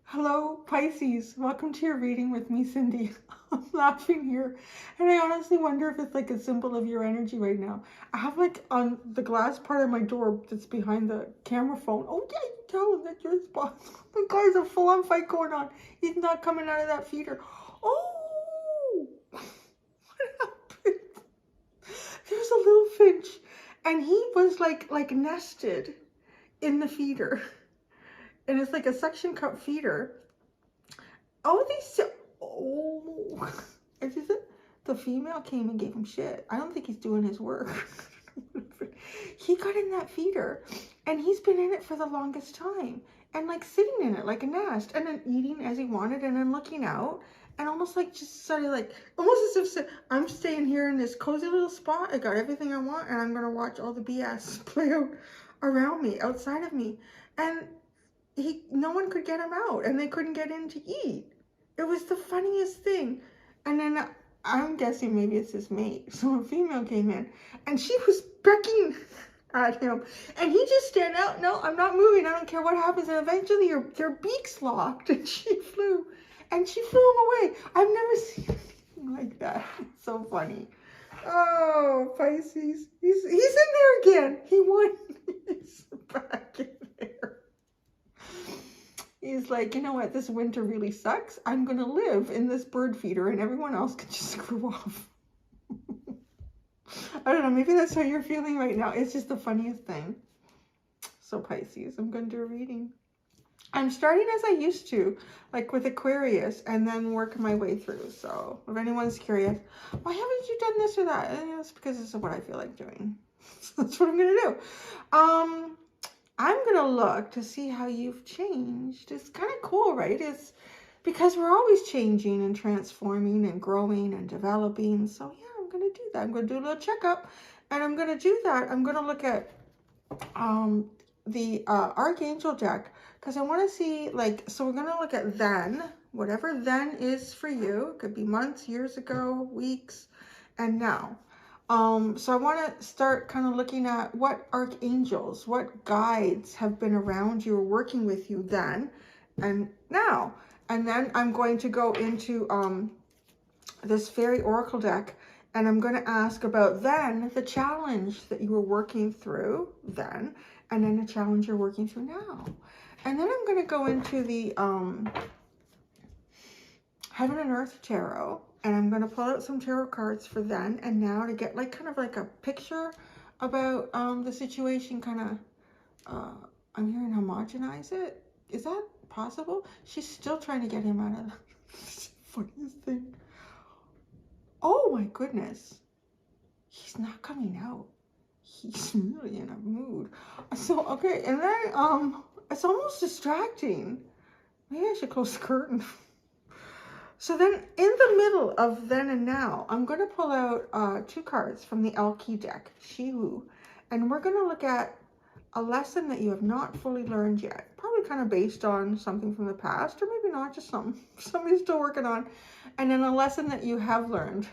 Hello, Pisces. Welcome to your reading with me, Cindy. I'm laughing here, and I honestly wonder if it's like a symbol of your energy right now. I have like on the glass part of my door that's behind the camera phone. Oh yeah, you tell him that you're his boss. The guy's a full-on fight going on. He's not coming out of that feeder. Oh, what happened? There's a little finch, and he was like nested in the feeder. And it's like a suction cup feeder. Oh, it's just the female came and gave him shit. I don't think he's doing his work. He got in that feeder, and he's been in it for the longest time, and like sitting in it like a nest, and then eating as he wanted, and then looking out, and almost like just sort of like almost as if I'm staying here in this cozy little spot. I got everything I want, and I'm gonna watch all the BS play out around me, outside of me, and no one could get him out, and they couldn't get in to eat. It was the funniest thing. And then I'm guessing maybe it's his mate. So a female came in, and she was pecking at him, and he just stand out. No, I'm not moving. I don't care what happens. And eventually their beaks locked, and she flew him away. I've never seen anything like that. It's so funny. Oh, Pisces. He's in there again. He won. He's back in there. He's like, you know what, this winter really sucks. I'm going to live in this bird feeder, and everyone else can just screw off. I don't know, maybe that's how you're feeling right now. It's just the funniest thing. So Pisces, I'm going to do a reading. I'm starting as I used to, like with Aquarius, and then working my way through. So if anyone's curious, why haven't you done this or that? It's because this is what I feel like doing. So that's what I'm going to do. I'm going to look to see how you've changed. It's kind of cool, right? It's because we're always changing and transforming and growing and developing. So yeah, I'm going to do that. I'm going to do a little checkup, and I'm going to do that. I'm going to look at the Archangel deck, because I want to see, like, so we're going to look at then, whatever then is for you. It could be months, years ago, weeks, and now. So I want to start kind of looking at what archangels, what guides have been around you or working with you then and now. And then I'm going to go into this fairy oracle deck, and I'm going to ask about then the challenge that you were working through then, and then the challenge you're working through now. And then I'm going to go into the Heaven and Earth Tarot, and I'm going to pull out some tarot cards for then and now to get like kind of like a picture about the situation, kind of, I'm hearing homogenize it. Is that possible? She's still trying to get him out of the funniest thing. Oh my goodness. He's not coming out. He's really in a mood. So, okay, and then, it's almost distracting. Maybe I should close the curtain. So then in the middle of then and now, I'm going to pull out 2 cards from the Elki deck, She-Who, and we're going to look at a lesson that you have not fully learned yet. Probably kind of based on something from the past, or maybe not, just somebody's still working on. And then a lesson that you have learned.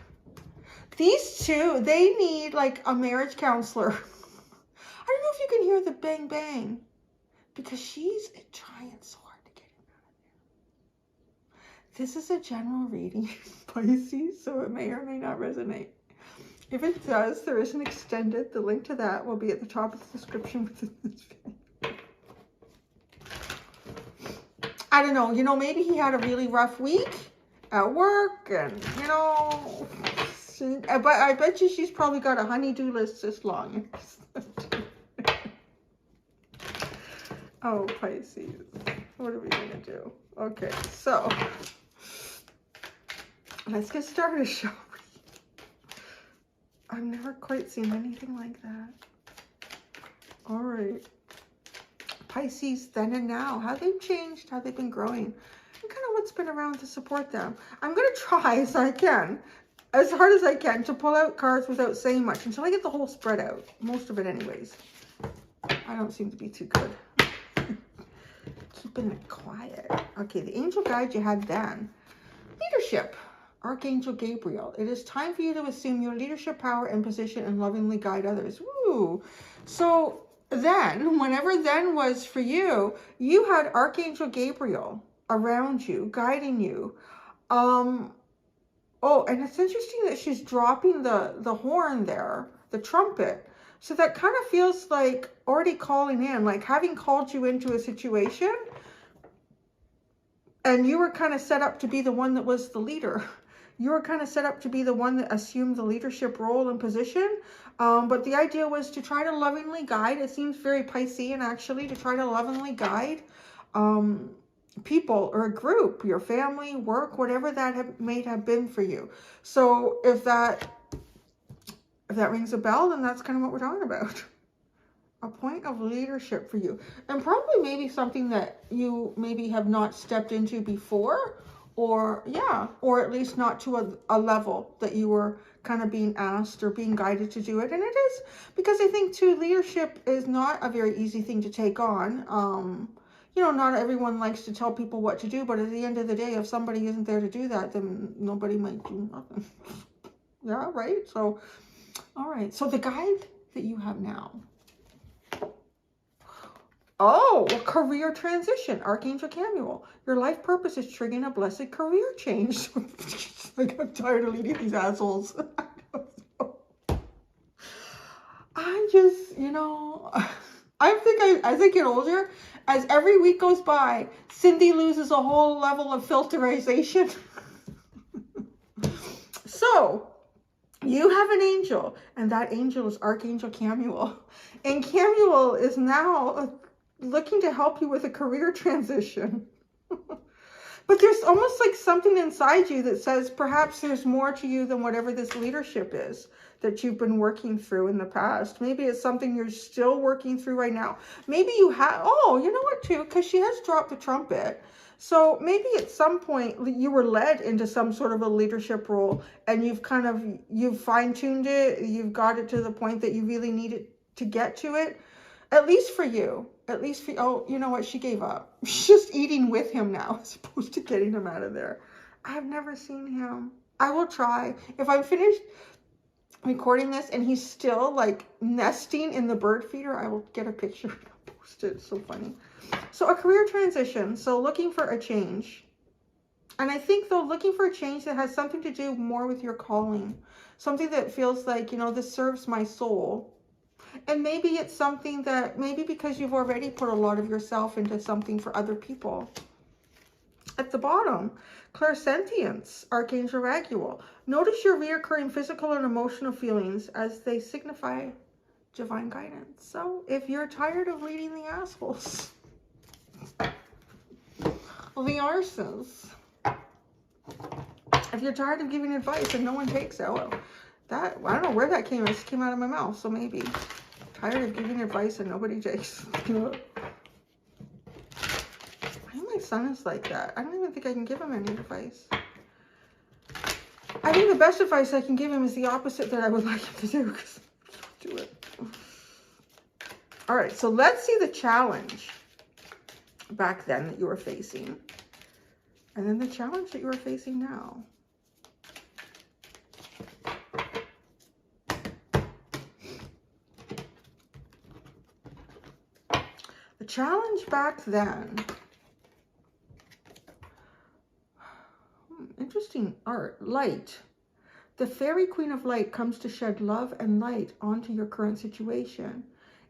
These two, they need like a marriage counselor. I don't know if you can hear the bang bang, because she's trying so hard. This is a general reading, Pisces, so it may or may not resonate. If it does, there is an extended. The link to that will be at the top of the description within this video. I don't know, you know, maybe he had a really rough week at work, and, you know, but I bet you she's probably got a honey-do list this long. Oh, Pisces, what are we going to do? Okay, so let's get started, shall we? I've never quite seen anything like that. All right. Pisces, then and now. How they've changed, how they've been growing, and kind of what's been around to support them. I'm going to try as I can, as hard as I can, to pull out cards without saying much until I get the whole spread out. Most of it anyways. I don't seem to be too good. Keeping it quiet. Okay, the angel guide you had then. Leadership. Archangel Gabriel. It is time for you to assume your leadership power and position and lovingly guide others. Woo! So then, whenever then was for you, you had Archangel Gabriel around you, guiding you. Oh, and it's interesting that she's dropping the horn there, the trumpet. So that kind of feels like already calling in, like having called you into a situation, and you were kind of set up to be the one that was the leader. You were kind of set up to be the one that assumed the leadership role and position. But the idea was to try to lovingly guide. It seems very Piscean, actually, to try to lovingly guide people or a group, your family, work, whatever that may have been for you. So if that rings a bell, then that's kind of what we're talking about. A point of leadership for you. And probably maybe something that you maybe have not stepped into before, or or at least not to a level that you were kind of being asked or being guided to do it. And it is, because I think too, leadership is not a very easy thing to take on. You know, not everyone likes to tell people what to do, but at the end of the day, if somebody isn't there to do that, then nobody might do nothing. Yeah, right? So, all right. So the guide that you have now. Oh, career transition, Archangel Camuel. Your life purpose is triggering a blessed career change. Like, I'm tired of leading these assholes. I just, you know, I think as I get older, as every week goes by, Cindy loses a whole level of filterization. So, you have an angel, and that angel is Archangel Camuel. And Camuel is now looking to help you with a career transition. But there's almost like something inside you that says perhaps there's more to you than whatever this leadership is that you've been working through in the past. Maybe it's something you're still working through right now. Maybe you have, oh, you know what too, because she has dropped the trumpet. So maybe at some point you were led into some sort of a leadership role, and you've fine-tuned it. You've got it to the point that you really needed to get to it. At least for you. At least for, oh, you know what? She gave up. She's just eating with him now, as opposed to getting him out of there. I've never seen him. I will try. If I'm finished recording this and he's still like nesting in the bird feeder, I will get a picture and post it. It's so funny. So a career transition. So looking for a change. And I think though, looking for a change that has something to do more with your calling. Something that feels like, you know, this serves my soul. And maybe it's something that, maybe because you've already put a lot of yourself into something for other people. At the bottom, clairsentience, Archangel Raguel. Notice your reoccurring physical and emotional feelings as they signify divine guidance. So if you're tired of leading the assholes, the arses, if you're tired of giving advice and no one takes it, well, that, I don't know where that came. It just came out of my mouth. So maybe tired of giving advice and nobody takes. I think my son is like that. I don't even think I can give him any advice. I think the best advice I can give him is the opposite that I would like him to do, because I don't do it. All right, so let's see the challenge back then that you were facing, and then the challenge that you are facing now. The challenge back then, interesting art, light. The fairy queen of light comes to shed love and light onto your current situation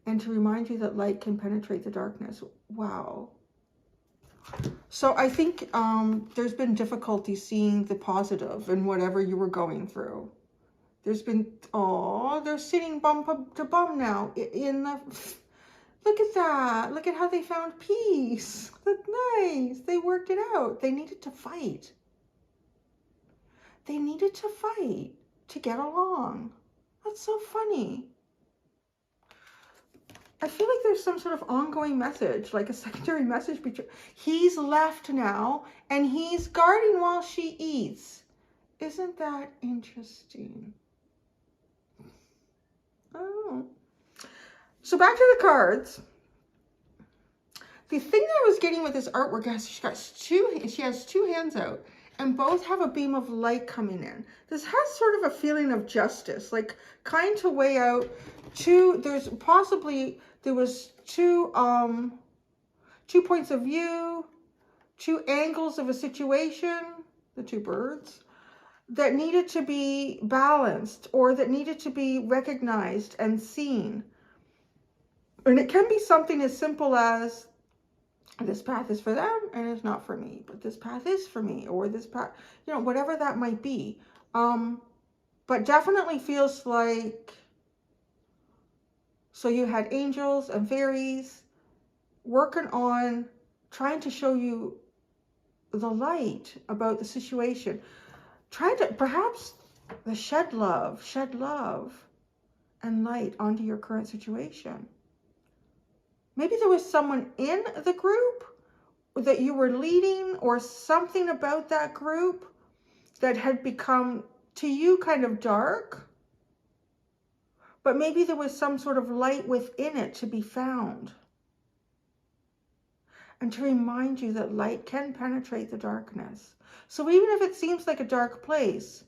and to remind you that light can penetrate the darkness. Wow. So I think there's been difficulty seeing the positive in whatever you were going through. There's been, oh, they're sitting bum to bum now in the... Look at that. Look at how they found peace. That's nice. They worked it out. They needed to fight. They needed to fight to get along. That's so funny. I feel like there's some sort of ongoing message, like a secondary message between... He's left now, and he's guarding while she eats. Isn't that interesting? Oh. So back to the cards. The thing that I was getting with this artwork is she has two hands out, and both have a beam of light coming in. This has sort of a feeling of justice, like kind to weigh out two. There was two points of view, two angles of a situation, the two birds, that needed to be balanced or that needed to be recognized and seen. And it can be something as simple as, this path is for them and it's not for me, but this path is for me, or this path, you know, whatever that might be. But definitely feels like, so you had angels and fairies working on trying to show you the light about the situation, trying to perhaps shed love and light onto your current situation. Maybe there was someone in the group that you were leading, or something about that group that had become to you kind of dark, but maybe there was some sort of light within it to be found. And to remind you that light can penetrate the darkness. So even if it seems like a dark place,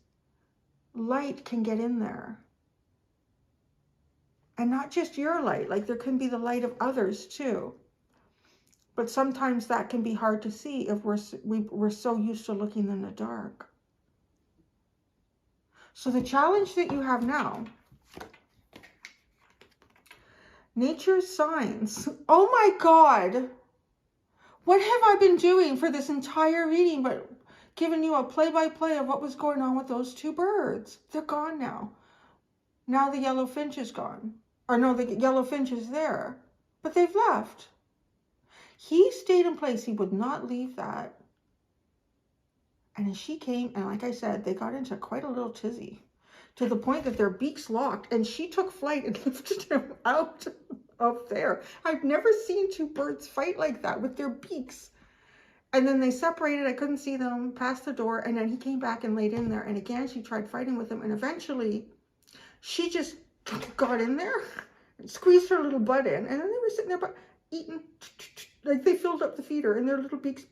light can get in there. And not just your light, like there can be the light of others too. But sometimes that can be hard to see if we're so used to looking in the dark. So the challenge that you have now, nature's signs. Oh my God. What have I been doing for this entire reading but giving you a play-by-play of what was going on with those two birds? They're gone now. Now the yellow finch is gone. Or no, the yellow finch is there. But they've left. He stayed in place. He would not leave that. And as she came, and like I said, they got into quite a little tizzy, to the point that their beaks locked, and she took flight and lifted him out of there. I've never seen two birds fight like that with their beaks. And then they separated. I couldn't see them past the door. And then he came back and laid in there. And again, she tried fighting with him. And eventually, she just got in there and squeezed her little butt in. And then they were sitting there eating, like they filled up the feeder in their little beaks.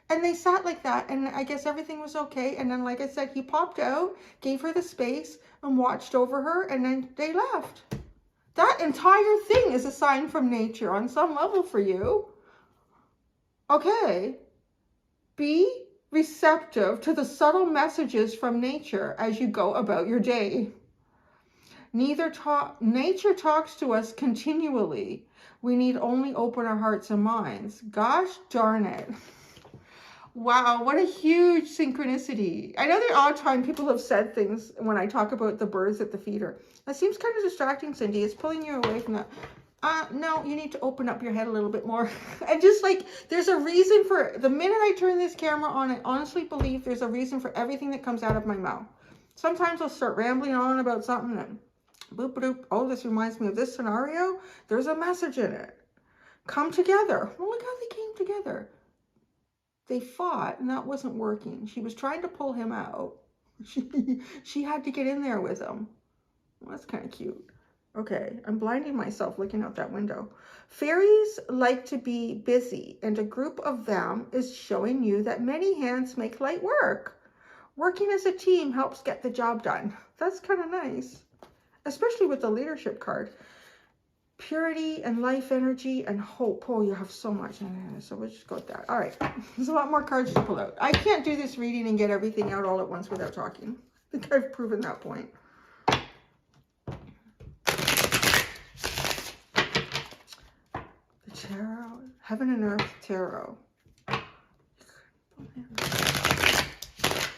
And they sat like that. And I guess everything was okay. And then, like I said, he popped out, gave her the space, and watched over her. And then they left. That entire thing is a sign from nature on some level for you. Okay. Be receptive to the subtle messages from nature as you go about your day. Nature talks to us continually. We need only open our hearts and minds. Gosh darn it. Wow, what a huge synchronicity. I know that all the time people have said things when I talk about the birds at the feeder. That seems kind of distracting, Cindy. It's pulling you away from that. No, you need to open up your head a little bit more. And just like, there's a reason for, the minute I turn this camera on, I honestly believe there's a reason for everything that comes out of my mouth. Sometimes I'll start rambling on about something and boop, boop, oh, this reminds me of this scenario. There's a message in it. Come together. Well, look how they came together. They fought, and that wasn't working. She was trying to pull him out. She had to get in there with him. Well, that's kind of cute. Okay, I'm blinding myself looking out that window. Fairies like to be busy, and a group of them is showing you that many hands make light work. Working as a team helps get the job done. That's kind of nice, especially with the leadership card. Purity and life energy and hope. Oh, you have so much. So we'll just go with that. All right. There's a lot more cards to pull out. I can't do this reading and get everything out all at once without talking. I think I've proven that point. The Tarot. Heaven and Earth Tarot.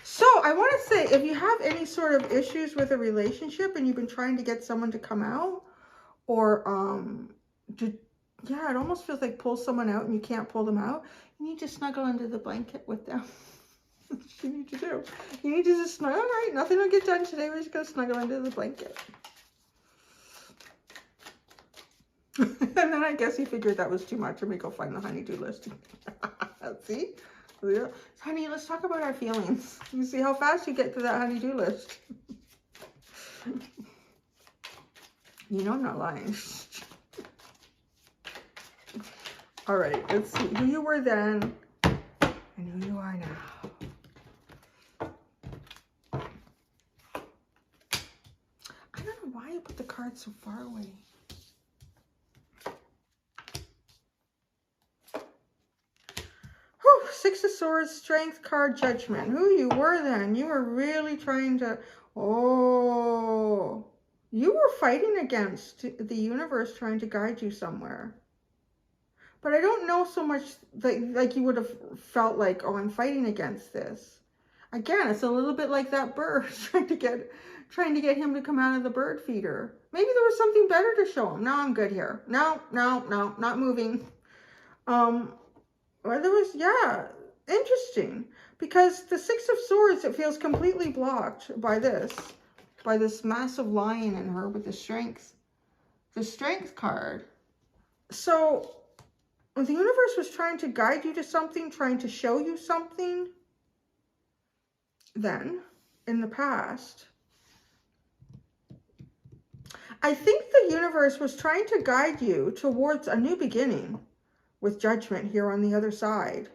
So I want to say, if you have any sort of issues with a relationship and you've been trying to get someone to come out, or yeah, it almost feels like pull someone out and you can't pull them out, you need to snuggle under the blanket with them. That's what you need to do. You need to just snuggle. All right, nothing will get done today. We're just going to snuggle under the blanket. And then I guess he figured that was too much. Let me go find the honey-do list. See? Yeah. Honey, let's talk about our feelings. You see how fast you get to that honey-do list. You know I'm not lying. All right, let's see who you were then and who you are now. I don't know why you put the card so far away. Six of Swords, Strength card, Judgment. Who you were then? You were really trying to, oh, you were fighting against the universe trying to guide you somewhere. But I don't know so much like you would have felt like, oh, I'm fighting against this. Again, it's a little bit like that bird trying to get him to come out of the bird feeder. Maybe there was something better to show him. No, I'm good here. No, not moving. Or there was, yeah, interesting. Because the Six of Swords, it feels completely blocked by this massive lion in her with the Strength card. So the universe was trying to guide you to something, trying to show you something then, in the past. I think the universe was trying to guide you towards a new beginning with Judgment here on the other side.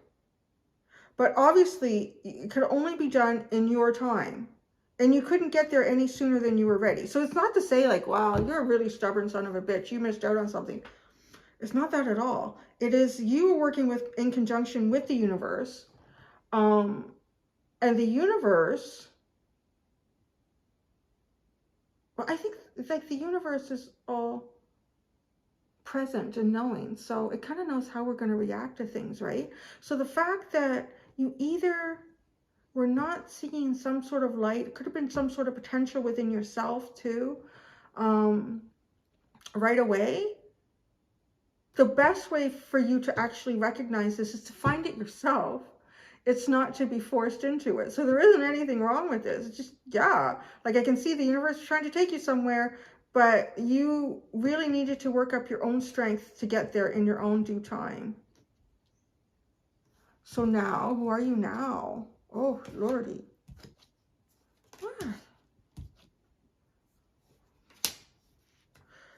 But obviously, it could only be done in your time. And you couldn't get there any sooner than you were ready. So it's not to say like, wow, you're a really stubborn son of a bitch. You missed out on something. It's not that at all. It is you working in conjunction with the universe. And the universe, well, I think it's like the universe is all present and knowing. So it kind of knows how we're going to react to things, right? So the fact that you either were not seeing some sort of light, it could have been some sort of potential within yourself too, right away. The best way for you to actually recognize this is to find it yourself. It's not to be forced into it. So there isn't anything wrong with this. It's just, yeah, like I can see the universe trying to take you somewhere, but you really needed to work up your own strength to get there in your own due time. So now, who are you now? Oh, Lordy. What?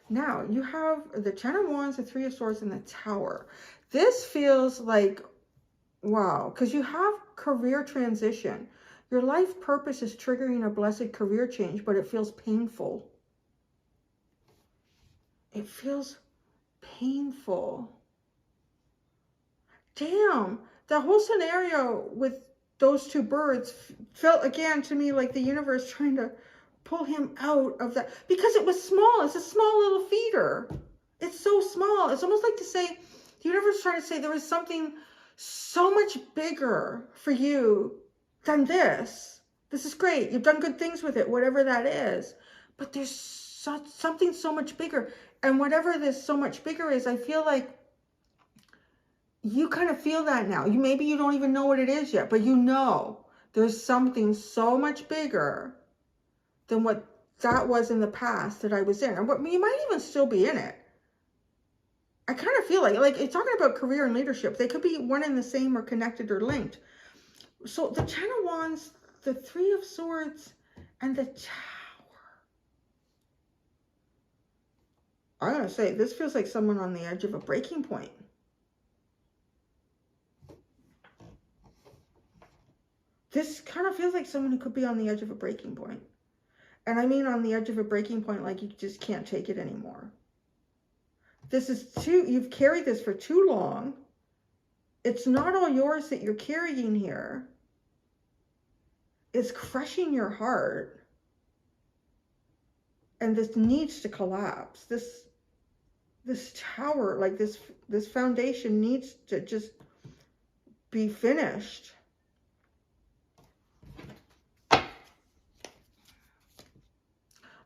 Now, you have the Ten of Wands, the Three of Swords, and the Tower. This feels like, wow, because you have career transition. Your life purpose is triggering a blessed career change, but it feels painful. It feels painful. Damn, the whole scenario with those two birds felt again to me like the universe trying to pull him out of that, because it was small. It's a small little feeder. It's so small. It's almost like to say, the universe trying to say there was something so much bigger for you than this. This is great. You've done good things with it, whatever that is. But there's something so much bigger. And whatever this so much bigger is, I feel like you kind of feel that now. Maybe you don't even know what it is yet, but you know there's something so much bigger than what that was in the past that I was in. And what you might even still be in it. I kind of feel like it's talking about career and leadership. They could be one and the same or connected or linked. So the Ten of Wands, the Three of Swords, and the Tower. I'm going to say, this feels like someone on the edge of a breaking point. This kind of feels like someone who could be on the edge of a breaking point. And I mean on the edge of a breaking point, like you just can't take it anymore. This is you've carried this for too long. It's not all yours that you're carrying here. It's crushing your heart. And this needs to collapse. This tower, like this foundation needs to just be finished.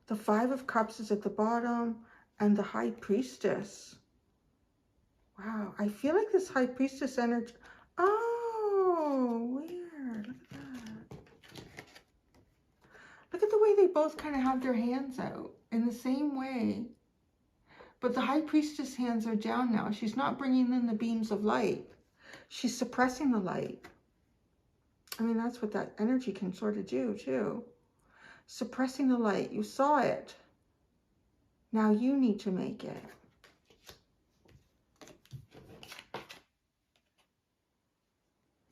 The Five of Cups is at the bottom, and the High Priestess. Wow, I feel like this High Priestess energy. Oh, weird. Look at that. Look at the way they both kind of have their hands out in the same way. But the High Priestess hands are down now. She's not bringing in the beams of light. She's suppressing the light. I mean, that's what that energy can sort of do too. Suppressing the light. You saw it. Now you need to make it.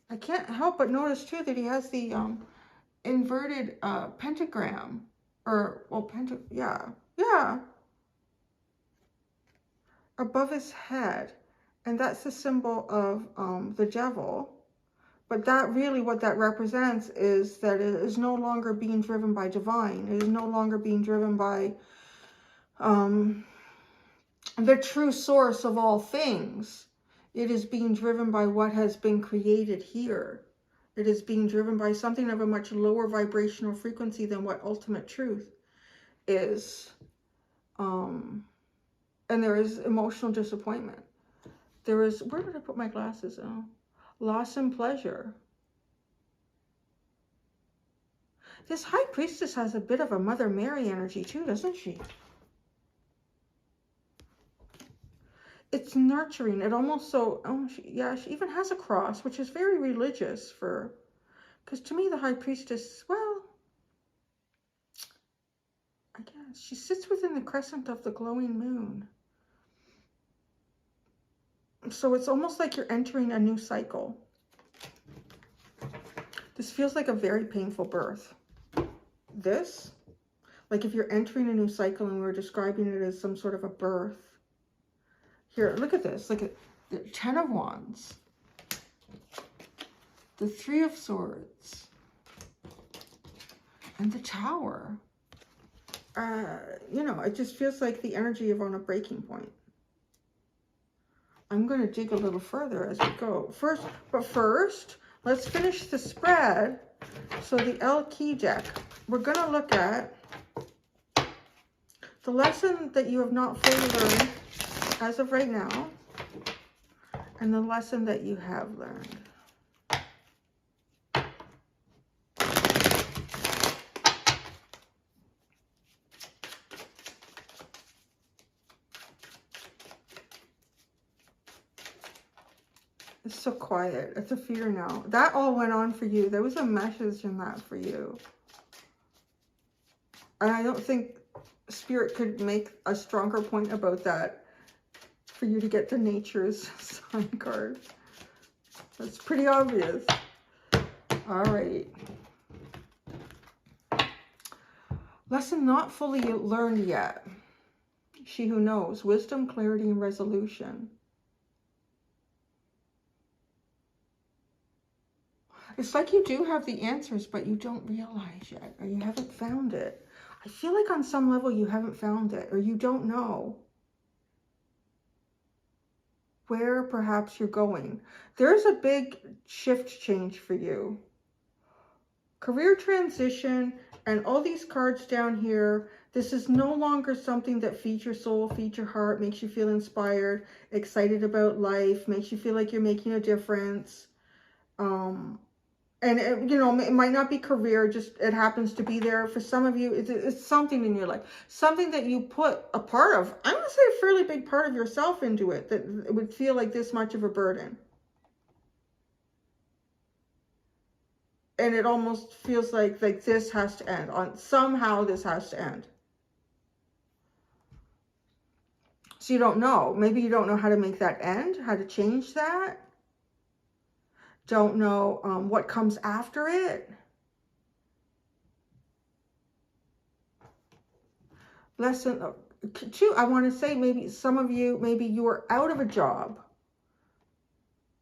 I can't help but notice too that he has the inverted pentagram. Or, well, yeah. Above his head. And that's the symbol of the devil. But that really, what that represents is that it is no longer being driven by divine. It is no longer being driven by the true source of all things. It is being driven by what has been created here. It is being driven by something of a much lower vibrational frequency than what ultimate truth is. And there is emotional disappointment. There is, where did I put my glasses on? Loss and pleasure. This High Priestess has a bit of a Mother Mary energy too, doesn't she? It's nurturing. It almost so, oh, yeah, she even has a cross, which is very religious for, because to me the High Priestess, well, I guess she sits within the crescent of the glowing moon. So it's almost like you're entering a new cycle. This feels like a very painful birth. This, like if you're entering a new cycle and we're describing it as some sort of a birth. Here, look at this. Look at the 10 of Wands. The 3 of Swords. And the Tower. You know, it just feels like the energy of on a breaking point. I'm going to dig a little further as we go. First, let's finish the spread. So the L key deck, we're going to look at the lesson that you have not fully learned as of right now, and the lesson that you have learned. It's so quiet. It's a fear now. That all went on for you. There was a message in that for you. And I don't think Spirit could make a stronger point about that for you to get the Nature's sign card. That's pretty obvious. All right. Lesson not fully learned yet. She who knows. Wisdom, clarity, and resolution. It's like you do have the answers, but you don't realize yet, or you haven't found it. I feel like on some level you haven't found it, or you don't know where perhaps you're going. There's a big shift change for you. Career transition, and all these cards down here. This is no longer something that feeds your soul, feeds your heart, makes you feel inspired, excited about life, makes you feel like you're making a difference. And, you know, it might not be career, just it happens to be there. For some of you, it's something in your life. Something that you put a part of, I'm going to say a fairly big part of yourself into it, that it would feel like this much of a burden. And it almost feels like this has to end. Somehow this has to end. So you don't know. Maybe you don't know how to make that end, how to change that. Don't know what comes after it. Lesson 2, I want to say maybe some of you, maybe you are out of a job.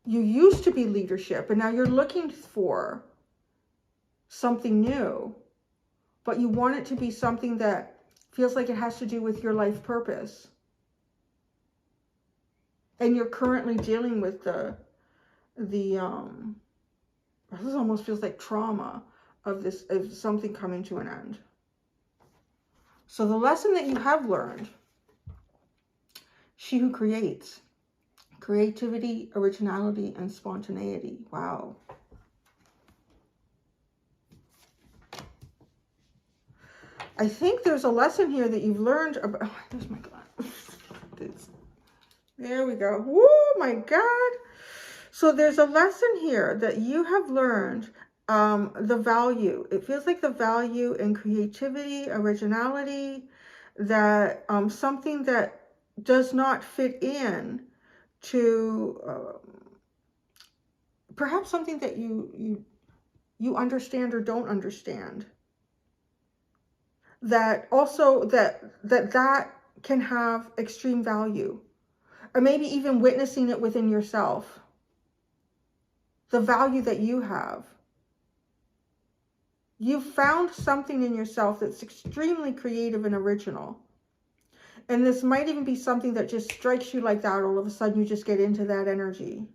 You used to be leadership and now you're looking for something new. But you want it to be something that feels like it has to do with your life purpose. And you're currently dealing with this almost feels like trauma of something coming to an end. So the lesson that you have learned, she who creates, creativity, originality, and spontaneity. Wow. I think there's a lesson here that you've learned about, oh, there's my glass. There we go. Oh my God. So there's a lesson here that you have learned, the value. It feels like the value in creativity, originality, that something that does not fit in to perhaps something that you understand or don't understand. That also that can have extreme value, or maybe even witnessing it within yourself. the value that you have. You've found something in yourself that's extremely creative and original. And this might even be something that just strikes you like that. All of a sudden, you just get into that energy.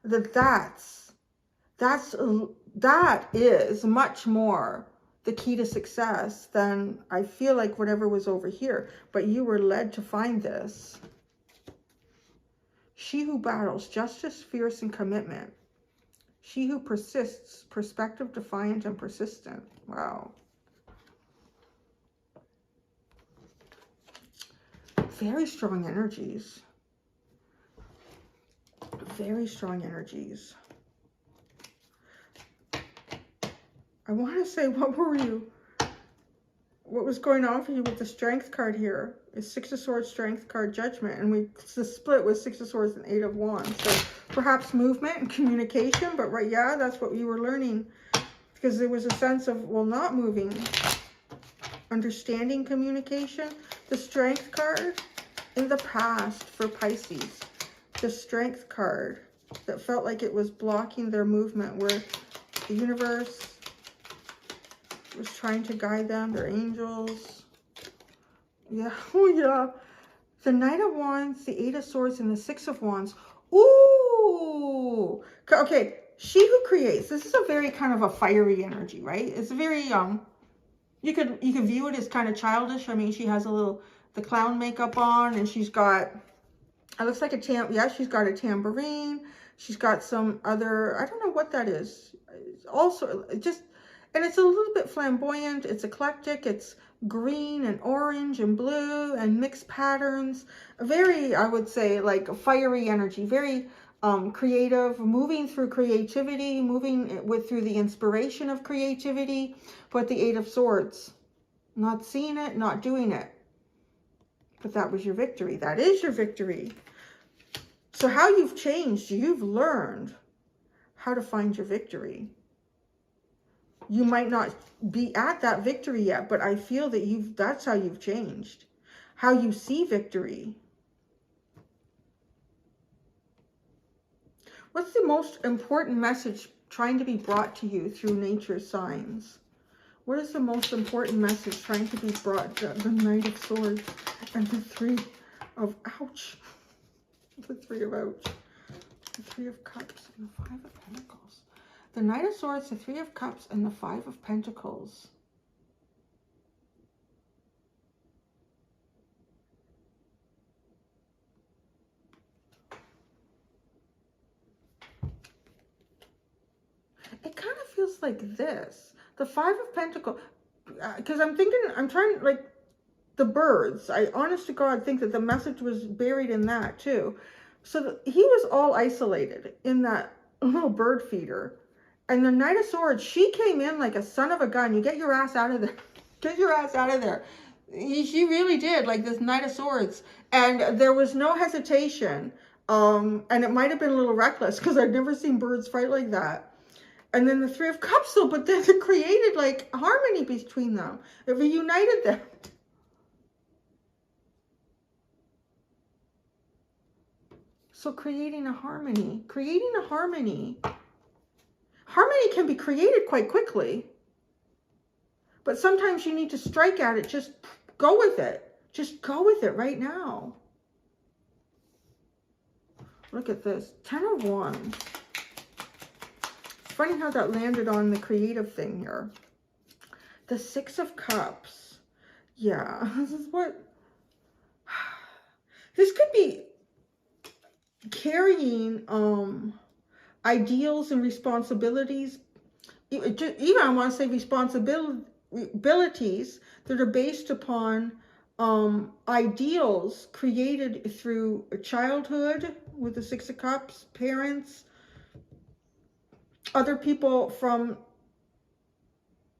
That is much more the key to success than, I feel like, whatever was over here. But you were led to find this. She who battles, justice, fierce, and commitment. She who persists, perspective, defiant, and persistent. Wow. Very strong energies. Very strong energies. I want to say, what was going on for you with the Strength card here? Is Six of Swords, Strength card, Judgment. And the split was Six of Swords and Eight of Wands. So perhaps movement and communication. But right, yeah, that's what you were learning. Because there was a sense of, well, not moving. Understanding communication. The Strength card in the past for Pisces. The Strength card that felt like it was blocking their movement, where the universe was trying to guide them, their angels. Yeah, oh yeah. The Knight of Wands, the Eight of Swords, and the Six of Wands. Ooh. Okay, she who creates. This is a very kind of a fiery energy, right? It's very you could view it as kind of childish. I mean, she has the clown makeup on, and she's got, it looks like she's got a tambourine. She's got some other, I don't know what that is. Also, and it's a little bit flamboyant. It's eclectic. It's green and orange and blue and mixed patterns. Very, I would say, like a fiery energy. Very creative, moving through creativity, through the inspiration of creativity. But the Eight of Swords, not seeing it, not doing it. But that was your victory. That is your victory. So how you've changed, you've learned how to find your victory. You might not be at that victory yet, but I feel that that's how you've changed. How you see victory. What's the most important message trying to be brought to you through nature's signs? What is the most important message trying to be brought? The Knight of Swords and the Three of Ouch. The Three of Ouch. The Three of Cups and the Five of Pentacles. The Knight of Swords, the Three of Cups, and the Five of Pentacles. It kind of feels like this. The Five of Pentacles, because I'm trying, like, the birds. I, honest to God, think that the message was buried in that, too. So he was all isolated in that little bird feeder. And the Knight of Swords, she came in like a son of a gun. You get your ass out of there. Get your ass out of there. She really did, like this Knight of Swords. And there was no hesitation. And it might have been a little reckless, because I've never seen birds fight like that. And then the Three of Cups, though, but then it created like harmony between them. It reunited them. So creating a harmony. Harmony can be created quite quickly. But sometimes you need to strike at it. Just go with it. Just go with it right now. Look at this. 10 of Wands. Funny how that landed on the creative thing here. The Six of Cups. Yeah, this is what... This could be carrying ideals and responsibilities. Even I want to say responsibilities that are based upon ideals created through childhood with the Six of Cups, parents, other people from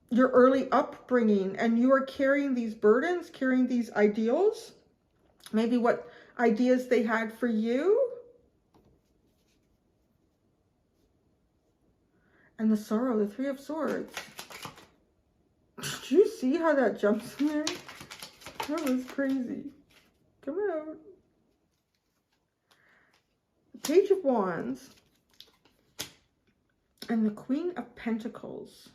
your early upbringing, and you are carrying these burdens, carrying these ideals, maybe what ideas they had for you. And the Sorrow, the Three of Swords. Did you see how that jumps in there? That was crazy. Come out. Page of Wands, and the Queen of Pentacles.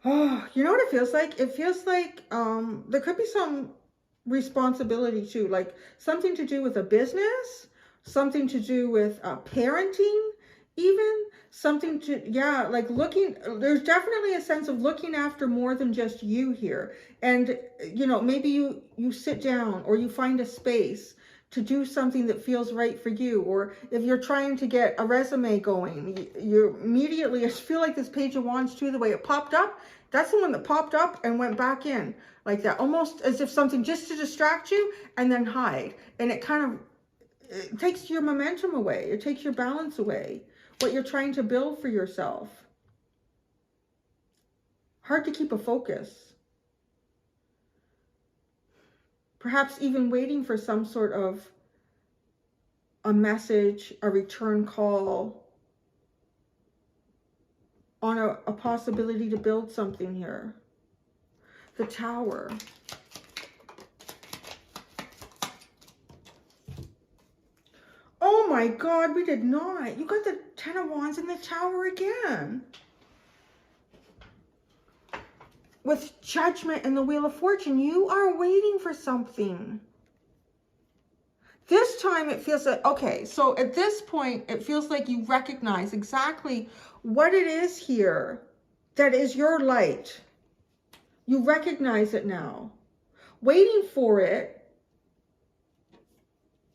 Oh, you know what it feels like? It feels like there could be some responsibility too, like something to do with a business, something to do with parenting, even something to, yeah, like looking, there's definitely a sense of looking after more than just you here. And, you know, maybe you sit down or you find a space to do something that feels right for you. Or if you're trying to get a resume going, you immediately, I feel like this Page of Wands too, the way it popped up, that's the one that popped up and went back in like that, almost as if something just to distract you and then hide. And it kind of, it takes your momentum away. It takes your balance away. What you're trying to build for yourself. Hard to keep a focus. Perhaps even waiting for some sort of a message, a return call on a possibility to build something here. The Tower. Oh my God, we did not. You got the Ten of Wands in the Tower again. With Judgment and the Wheel of Fortune, you are waiting for something. This time it feels like, okay, so at this point, it feels like you recognize exactly what it is here that is your light. You recognize it now. Waiting for it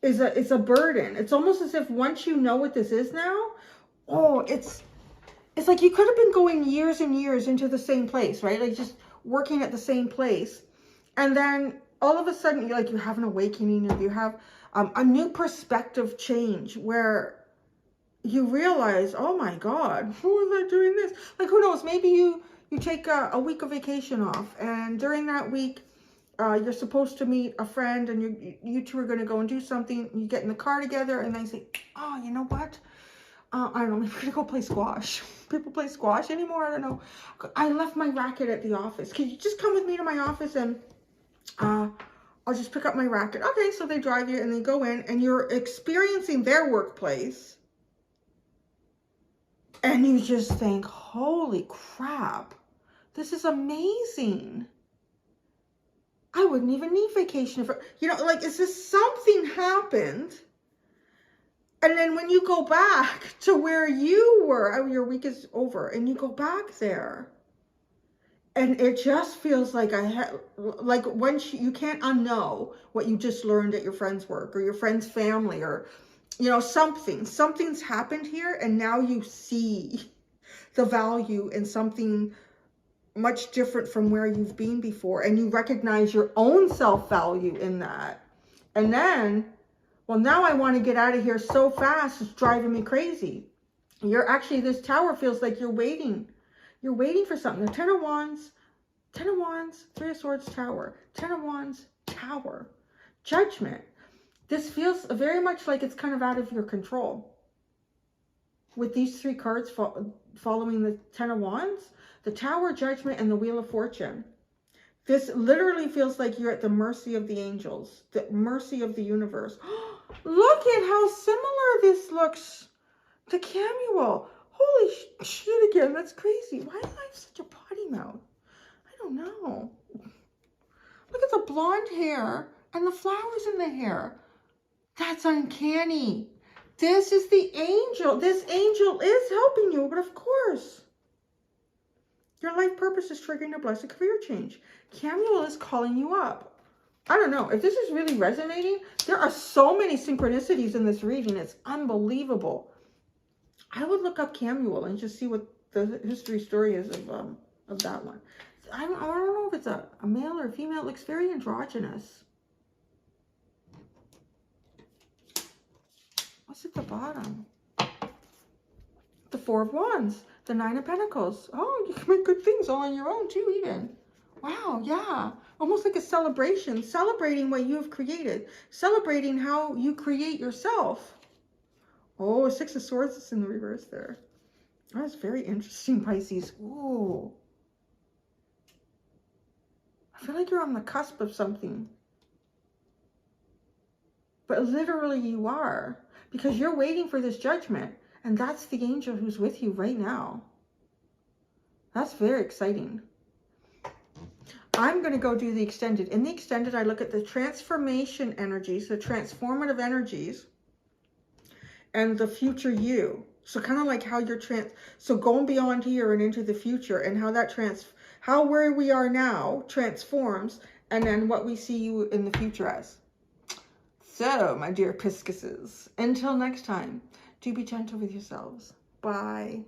is a burden. It's almost as if once you know what this is now, oh, it's like you could have been going years and years into the same place, right? Like just working at the same place. And then all of a sudden, you're like, you have an awakening, or you have a new perspective change where you realize, oh my God, who was I doing this? Like, who knows? Maybe you take a week of vacation off, and during that week, you're supposed to meet a friend, and you two are going to go and do something. You get in the car together, and they say, oh, you know what? I don't know, maybe we're going to go play squash. People play squash anymore? I don't know. I left my racket at the office. Can you just come with me to my office, and I'll just pick up my racket. Okay, so they drive you and they go in, and you're experiencing their workplace. And you just think, holy crap, this is amazing. I wouldn't even need vacation for, you know, like, it's just something happened. And then when you go back to where you were, your week is over, and you go back there, and it just feels like like once you can't unknow what you just learned at your friend's work or your friend's family, or, you know, something's happened here, and now you see the value in something much different from where you've been before, and you recognize your own self-value in that. And then, well, now I want to get out of here so fast, it's driving me crazy. You're actually, this Tower feels like you're waiting. You're waiting for something. The Ten of Wands, Three of Swords, Tower. Ten of Wands, Tower. Judgment. This feels very much like it's kind of out of your control. With these three cards following the Ten of Wands, the Tower, Judgment, and the Wheel of Fortune. This literally feels like you're at the mercy of the angels, the mercy of the universe. Look at how similar this looks to Camuel. Holy shit again, that's crazy. Why do I have such a potty mouth? I don't know. Look at the blonde hair and the flowers in the hair. That's uncanny. This is the angel. This angel is helping you, but of course, your life purpose is triggering a blessed career change. Camuel is calling you up. I don't know. If this is really resonating, there are so many synchronicities in this reading. It's unbelievable. I would look up Camuel and just see what the history story is of that one. I don't know if it's a male or a female. It looks very androgynous. What's at the bottom? The Four of Wands. The Nine of Pentacles. Oh, you can make good things all on your own too, even. Wow, yeah. Almost like a celebration. Celebrating what you have created. Celebrating how you create yourself. Oh, Six of Swords is in the reverse there. That's very interesting, Pisces. Ooh. I feel like you're on the cusp of something. but literally you are, because you're waiting for this judgment, and that's the angel who's with you right now. That's very exciting. I'm going to go do the extended. In the extended, I look at the transformation energies, the transformative energies, and the future you. So kind of like how you're so going beyond here and into the future, and how that how where we are now transforms, and then what we see you in the future as. So, my dear Pisces, until next time, do be gentle with yourselves. Bye.